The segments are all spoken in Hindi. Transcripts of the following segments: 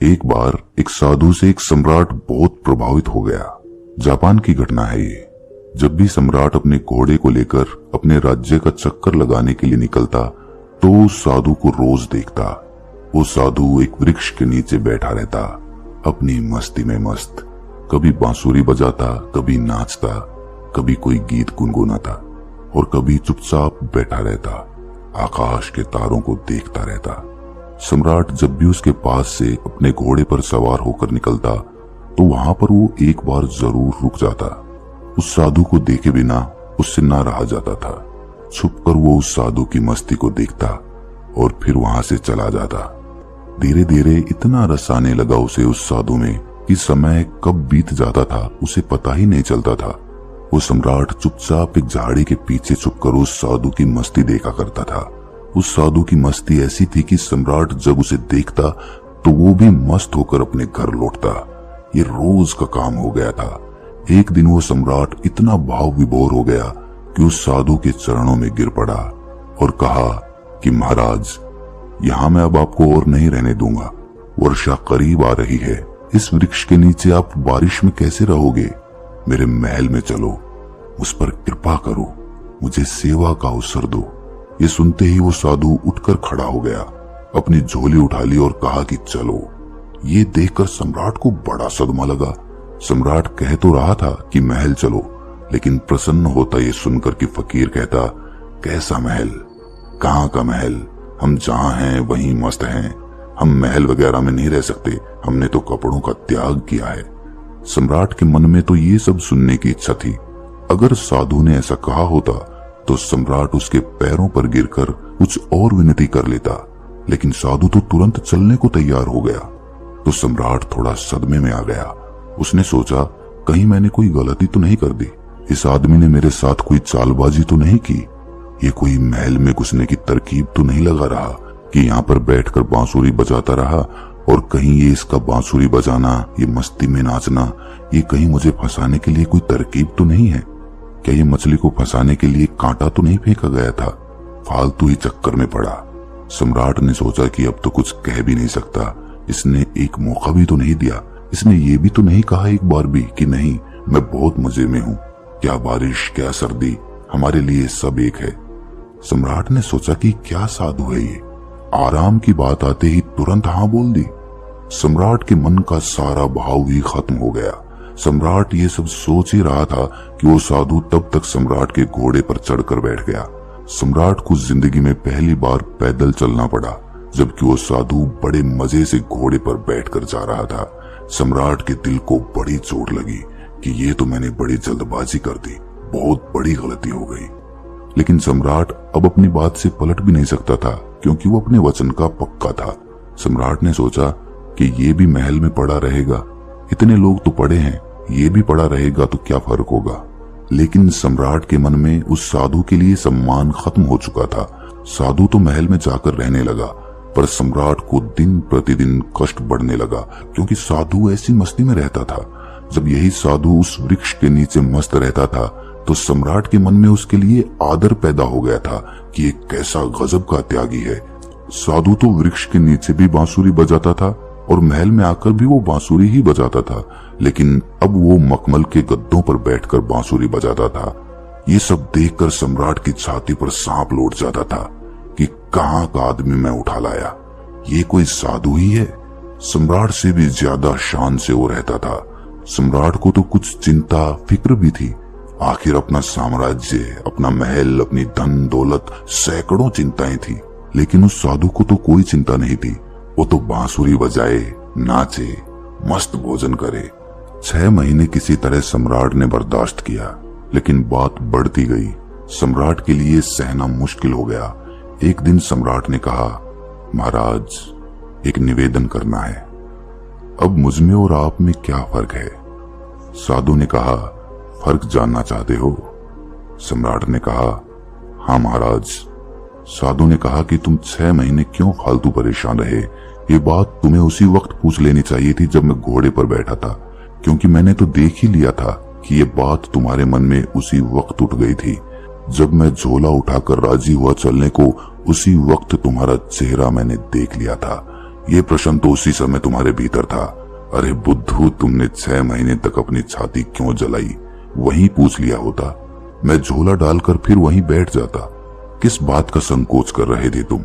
एक बार एक साधु से एक सम्राट बहुत प्रभावित हो गया। जापान की घटना है ये। जब भी सम्राट अपने घोड़े को लेकर अपने राज्य का चक्कर लगाने के लिए निकलता तो उस साधु को रोज देखता। वो साधु एक वृक्ष के नीचे बैठा रहता, अपनी मस्ती में मस्त। कभी बांसुरी बजाता, कभी नाचता, कभी कोई गीत गुनगुनाता और कभी चुपचाप बैठा रहता, आकाश के तारों को देखता रहता। सम्राट जब भी उसके पास से अपने घोड़े पर सवार होकर निकलता तो वहां पर वो एक बार जरूर रुक जाता। उस साधु को देखे बिना उससे ना रहा जाता था। छुपकर वो उस साधु की मस्ती को देखता और फिर वहां से चला जाता। धीरे धीरे इतना रस आने लगा उसे उस साधु में कि समय कब बीत जाता था उसे पता ही नहीं चलता था। वो सम्राट चुपचाप एक झाड़ी के पीछे छुपकर उस साधु की मस्ती देखा करता था। उस साधु की मस्ती ऐसी थी कि सम्राट जब उसे देखता तो वो भी मस्त होकर अपने घर लौटता। ये रोज का काम हो गया था। एक दिन वो सम्राट इतना भाव विभोर हो गया कि उस साधु के चरणों में गिर पड़ा और कहा कि महाराज, यहाँ मैं अब आपको और नहीं रहने दूंगा। वर्षा करीब आ रही है। इस वृक्ष के नीचे आप बारिश में कैसे रहोगे? मेरे महल में चलो, उस पर कृपा करो, मुझे सेवा का अवसर दो। ये सुनते ही वो साधु उठकर खड़ा हो गया, अपनी झोली उठा ली और कहा कि चलो। ये देखकर सम्राट को बड़ा सदमा लगा। सम्राट कह तो रहा था कि महल चलो, लेकिन प्रसन्न होता ये सुनकर कि फकीर कहता, कैसा महल, कहाँ का महल? हम जहाँ हैं वहीं मस्त हैं। हम महल वगैरह में नहीं रह सकते। हमने तो कपड़ों का त्याग किया है। सम्राट के मन में तो ये सब सुनने की इच्छा थी। अगर साधु ने ऐसा कहा होता तो सम्राट उसके पैरों पर गिरकर कुछ और विनती कर लेता, लेकिन साधु तो तुरंत चलने को तैयार हो गया। तो सम्राट थोड़ा सदमे में आ गया। उसने सोचा, कहीं मैंने कोई गलती तो नहीं कर दी? इस आदमी ने मेरे साथ कोई चालबाजी तो नहीं की? ये कोई महल में घुसने की तरकीब तो नहीं लगा रहा कि यहाँ पर बैठकर बांसुरी बजाता रहा और कहीं ये इसका बांसुरी बजाना, ये मस्ती में नाचना, ये कहीं मुझे फंसाने के लिए कोई तरकीब तो नहीं है? क्या ये मछली को फंसाने के लिए कांटा तो नहीं फेंका गया था? फालतू ही चक्कर में पड़ा। सम्राट ने सोचा कि अब तो कुछ कह भी नहीं सकता। इसने एक मौका भी तो नहीं दिया। इसने ये भी तो नहीं कहा एक बार भी कि नहीं, मैं बहुत मजे में हूँ। क्या बारिश, क्या सर्दी, हमारे लिए सब एक है। सम्राट ने सोचा कि क्या साधु है ये, आराम की बात आते ही तुरंत हाँ बोल दी। सम्राट के मन का सारा भाव ही खत्म हो गया। सम्राट ये सब सोच ही रहा था कि वो साधु तब तक सम्राट के घोड़े पर चढ़कर बैठ गया। सम्राट को जिंदगी में पहली बार पैदल चलना पड़ा, जबकि वो साधु बड़े मजे से घोड़े पर बैठकर जा रहा था। सम्राट के दिल को बड़ी चोट लगी कि ये तो मैंने बड़ी जल्दबाजी कर दी, बहुत बड़ी गलती हो गई। लेकिन सम्राट अब अपनी बात से पलट भी नहीं सकता था, क्योंकि वो अपने वचन का पक्का था। सम्राट ने सोचा कि ये भी महल में पड़ा रहेगा, इतने लोग तो पड़े हैं, ये भी पड़ा रहेगा तो क्या फर्क होगा। लेकिन सम्राट के मन में उस साधु के लिए सम्मान खत्म हो चुका था। साधु तो महल में जाकर रहने लगा, पर सम्राट को दिन प्रतिदिन कष्ट बढ़ने लगा, क्योंकि साधु ऐसी मस्ती में रहता था। जब यही साधु उस वृक्ष के नीचे मस्त रहता था तो सम्राट के मन में उसके लिए आदर पैदा हो गया था कि ये कैसा गजब का त्यागी है। साधु तो वृक्ष के नीचे भी बांसुरी बजाता था और महल में आकर भी वो बांसुरी ही बजाता था, लेकिन अब वो मखमल के गद्दों पर बैठकर बांसुरी बजाता था। ये सब देखकर सम्राट की छाती पर सांप लौट जाता था कि कहाँ का आदमी मैं उठा लाया, ये कोई साधु ही है। सम्राट से भी ज्यादा शान से वो रहता था। सम्राट को तो कुछ चिंता फिक्र भी थी। आखिर अपना साम्राज्य, अपना महल, अपनी धन दौलत, सैकड़ों चिंताएं थी, लेकिन उस साधु को तो कोई चिंता नहीं थी। वो तो बांसुरी बजाए, नाचे, मस्त भोजन करे। 6 महीने किसी तरह सम्राट ने बर्दाश्त किया, लेकिन बात बढ़ती गई। सम्राट के लिए सहना मुश्किल हो गया। एक दिन सम्राट ने कहा, महाराज, एक निवेदन करना है। अब मुझमें और आप में क्या फर्क है? साधु ने कहा, फर्क जानना चाहते हो? सम्राट ने कहा, हाँ महाराज। साधु ने कहा कि तुम 6 महीने क्यों फालतू परेशान रहे? ये बात तुम्हें उसी वक्त पूछ लेनी चाहिए थी जब मैं घोड़े पर बैठा था, क्योंकि मैंने तो देख ही लिया था कि ये बात तुम्हारे मन में उसी वक्त उठ गई थी। जब मैं झोला उठाकर राजी हुआ चलने को, उसी वक्त तुम्हारा चेहरा मैंने देख लिया था। ये प्रश्न तो उसी समय तुम्हारे भीतर था। अरे बुद्धू, तुमने 6 महीने तक अपनी छाती क्यों जलाई? वहीं पूछ लिया होता, मैं झोला डालकर फिर वहीं बैठ जाता। किस बात का संकोच कर रहे थे तुम?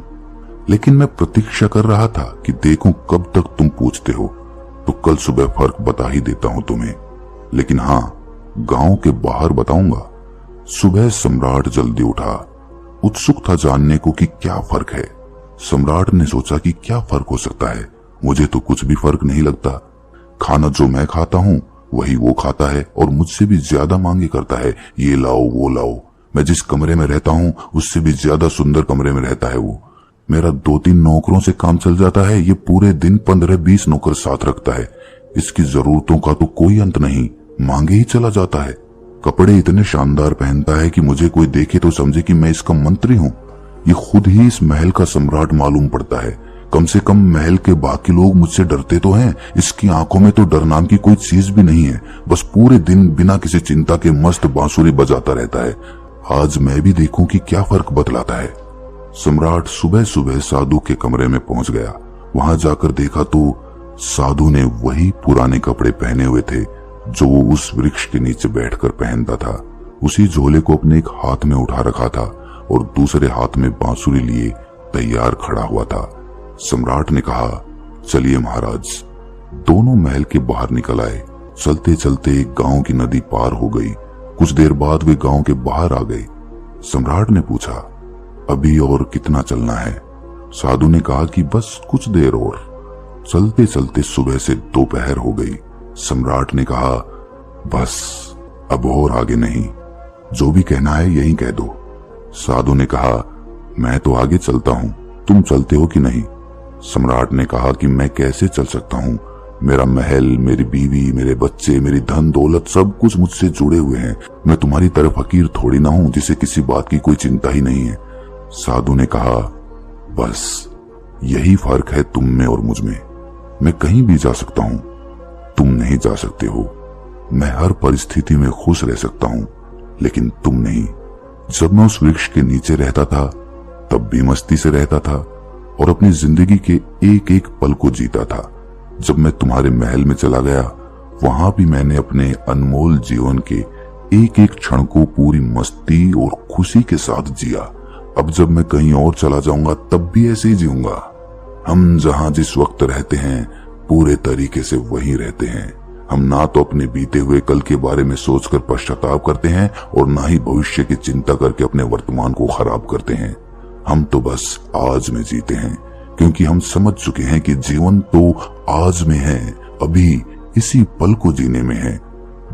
लेकिन मैं प्रतीक्षा कर रहा था कि देखूं कब तक तुम पूछते हो, तो कल सुबह फर्क बता ही देता हूं तुम्हें। लेकिन हाँ, गांव के बाहर बताऊंगा। सुबह सम्राट जल्दी उठा, उत्सुक था जानने को कि क्या फर्क है। सम्राट ने सोचा कि क्या फर्क हो सकता है, मुझे तो कुछ भी फर्क नहीं लगता। खाना जो मैं खाता हूँ वही वो खाता है और मुझसे भी ज्यादा मांगे करता है, ये लाओ वो लाओ। मैं जिस कमरे में रहता हूँ उससे भी ज्यादा सुंदर कमरे में रहता है वो। मेरा 2-3 नौकरों से काम चल जाता है, ये पूरे दिन 15-20 नौकर साथ रखता है। इसकी जरूरतों का तो कोई अंत नहीं, मांगे ही चला जाता है। कपड़े इतने शानदार पहनता है कि मुझे कोई देखे तो समझे कि मैं इसका मंत्री हूँ। ये खुद ही इस महल का सम्राट मालूम पड़ता है। कम से कम महल के बाकी लोग मुझसे डरते तो हैं, इसकी आंखों में तो डर नाम की कोई चीज भी नहीं है। बस पूरे दिन बिना किसी चिंता के मस्त बांसुरी बजाता रहता है। आज मैं भी देखूं कि क्या फर्क बतलाता है। सम्राट सुबह सुबह साधु के कमरे में पहुंच गया। वहां जाकर देखा तो साधु ने वही पुराने कपड़े पहने हुए थे जो वो उस वृक्ष के नीचे बैठकर पहनता था। उसी झोले को अपने एक हाथ में उठा रखा था और दूसरे हाथ में बांसुरी लिए तैयार खड़ा हुआ था। सम्राट ने कहा, चलिए महाराज। दोनों महल के बाहर निकल आए। चलते चलते एक गांव की नदी पार हो गई। कुछ देर बाद वे गांव के बाहर आ गए। सम्राट ने पूछा, अभी और कितना चलना है? साधु ने कहा कि बस कुछ देर और। चलते चलते सुबह से दोपहर हो गई। सम्राट ने कहा, बस अब और आगे नहीं, जो भी कहना है यही कह दो। साधु ने कहा, मैं तो आगे चलता हूँ, तुम चलते हो कि नहीं? सम्राट ने कहा कि मैं कैसे चल सकता हूँ, मेरा महल, मेरी बीवी, मेरे बच्चे, मेरी धन दौलत सब कुछ मुझसे जुड़े हुए हैं। मैं तुम्हारी तरह फकीर थोड़ी ना हूँ जिसे किसी बात की कोई चिंता ही नहीं है। साधु ने कहा, बस यही फर्क है तुम में और मुझ में। मैं कहीं भी जा सकता हूँ, तुम नहीं जा सकते हो। मैं हर परिस्थिति में खुश रह सकता हूँ, लेकिन तुम नहीं। जब मैं उस वृक्ष के नीचे रहता था तब भी मस्ती से रहता था और अपनी जिंदगी के एक एक पल को जीता था। जब मैं तुम्हारे महल में चला गया वहां भी मैंने अपने अनमोल जीवन के एक एक क्षण को पूरी मस्ती और खुशी के साथ जिया। अब जब मैं कहीं और चला जाऊंगा तब भी ऐसे ही जीऊंगा। हम जहां जिस वक्त रहते हैं पूरे तरीके से वहीं रहते हैं। हम ना तो अपने बीते हुए कल के बारे में सोचकर पश्चाताप करते हैं और ना ही भविष्य की चिंता करके अपने वर्तमान को खराब करते हैं। हम तो बस आज में जीते हैं, क्योंकि हम समझ चुके हैं कि जीवन तो आज में है, अभी इसी पल को जीने में है।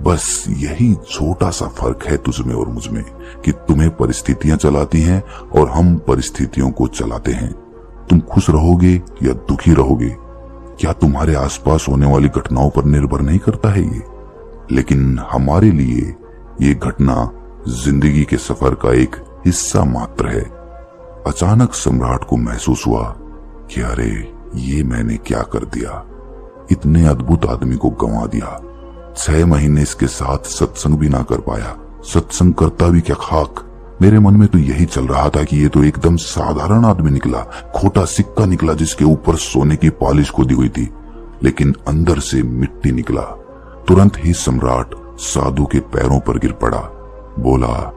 बस यही छोटा सा फर्क है तुझमें और मुझमें कि तुम्हें परिस्थितियां चलाती हैं और हम परिस्थितियों को चलाते हैं। तुम खुश रहोगे या दुखी रहोगे, क्या तुम्हारे आसपास होने वाली घटनाओं पर निर्भर नहीं करता है ये। लेकिन हमारे लिए ये घटना जिंदगी के सफर का एक हिस्सा मात्र है। अचानक सम्राट को महसूस हुआ कि अरे ये मैंने क्या कर दिया, इतने अद्भुत आदमी को गंवा दिया। 6 महीने इसके साथ सत्संग भी ना कर पाया, सत्संग करता भी क्या खाक। मेरे मन में तो यही चल रहा था कि ये तो एकदम साधारण आदमी निकला, खोटा सिक्का निकला जिसके ऊपर सोने की पॉलिश खोदी हुई थी, लेकिन अंदर से मिट्टी निकला। तुरंत ही सम्राट साधु के पैरों पर गिर पड़ा, बोला,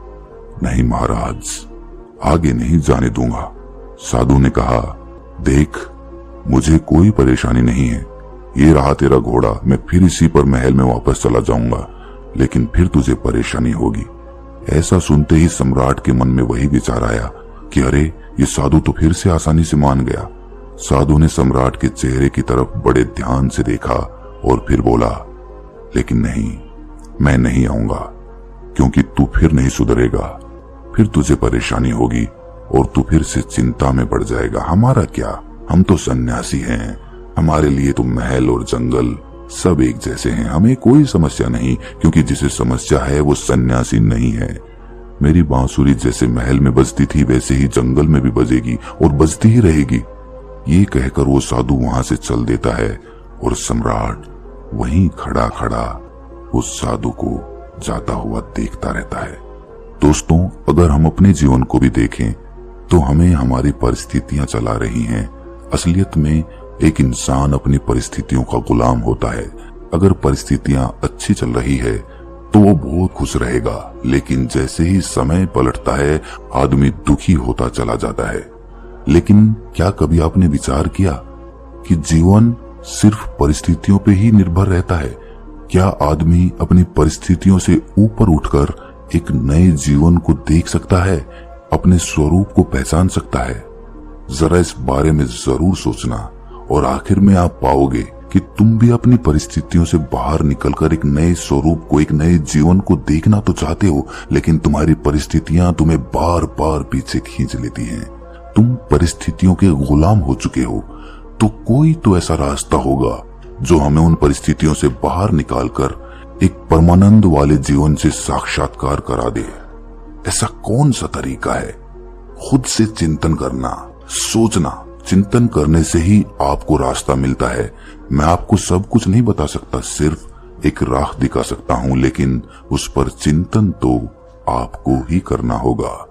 नहीं महाराज, आगे नहीं जाने दूंगा। साधु ने कहा, देख मुझे कोई परेशानी नहीं है, ये रहा तेरा घोड़ा, मैं फिर इसी पर महल में वापस चला जाऊंगा, लेकिन फिर तुझे परेशानी होगी। ऐसा सुनते ही सम्राट के मन में वही विचार आया कि अरे ये साधु तो फिर से आसानी से मान गया। साधु ने सम्राट के चेहरे की तरफ बड़े ध्यान से देखा और फिर बोला, लेकिन नहीं, मैं नहीं आऊंगा, क्योंकि तू फिर नहीं सुधरेगा, फिर तुझे परेशानी होगी और तू फिर से चिंता में पड़ जाएगा। हमारा क्या, हम तो सन्यासी हैं, हमारे लिए तो महल और जंगल सब एक जैसे हैं, हमें कोई समस्या नहीं, क्योंकि जिसे समस्या है वो सन्यासी नहीं है। मेरी बांसुरी जैसे महल में बजती थी वैसे ही जंगल में भी बजेगी और बजती ही रहेगी। ये कहकर वो साधु वहां से चल देता है और सम्राट वहीं खड़ा खड़ा उस साधु को जाता हुआ देखता रहता है। दोस्तों, अगर हम अपने जीवन को भी देखें तो हमें हमारी परिस्थितियां चला रही हैं। असलियत में एक इंसान अपनी परिस्थितियों का गुलाम होता है। अगर परिस्थितियां अच्छी चल रही है तो वो बहुत खुश रहेगा, लेकिन जैसे ही समय पलटता है आदमी दुखी होता चला जाता है। लेकिन क्या कभी आपने विचार किया कि जीवन सिर्फ परिस्थितियों पे ही निर्भर रहता है? क्या आदमी अपनी परिस्थितियों से ऊपर उठकर एक नए जीवन को देख सकता है, अपने स्वरूप को पहचान सकता है? जरा इस बारे में जरूर सोचना और आखिर में आप पाओगे कि तुम भी अपनी परिस्थितियों से बाहर निकलकर एक नए स्वरूप को, एक नए जीवन को देखना तो चाहते हो, लेकिन तुम्हारी परिस्थितियां तुम्हें बार बार पीछे खींच लेती हैं। तुम परिस्थितियों के गुलाम हो चुके हो। तो कोई तो ऐसा रास्ता होगा जो हमें उन परिस्थितियों से बाहर निकालकर एक परमानंद वाले जीवन से साक्षात्कार करा दे। ऐसा कौन सा तरीका है? खुद से चिंतन करना, सोचना। चिंतन करने से ही आपको रास्ता मिलता है। मैं आपको सब कुछ नहीं बता सकता, सिर्फ एक राह दिखा सकता हूं, लेकिन उस पर चिंतन तो आपको ही करना होगा।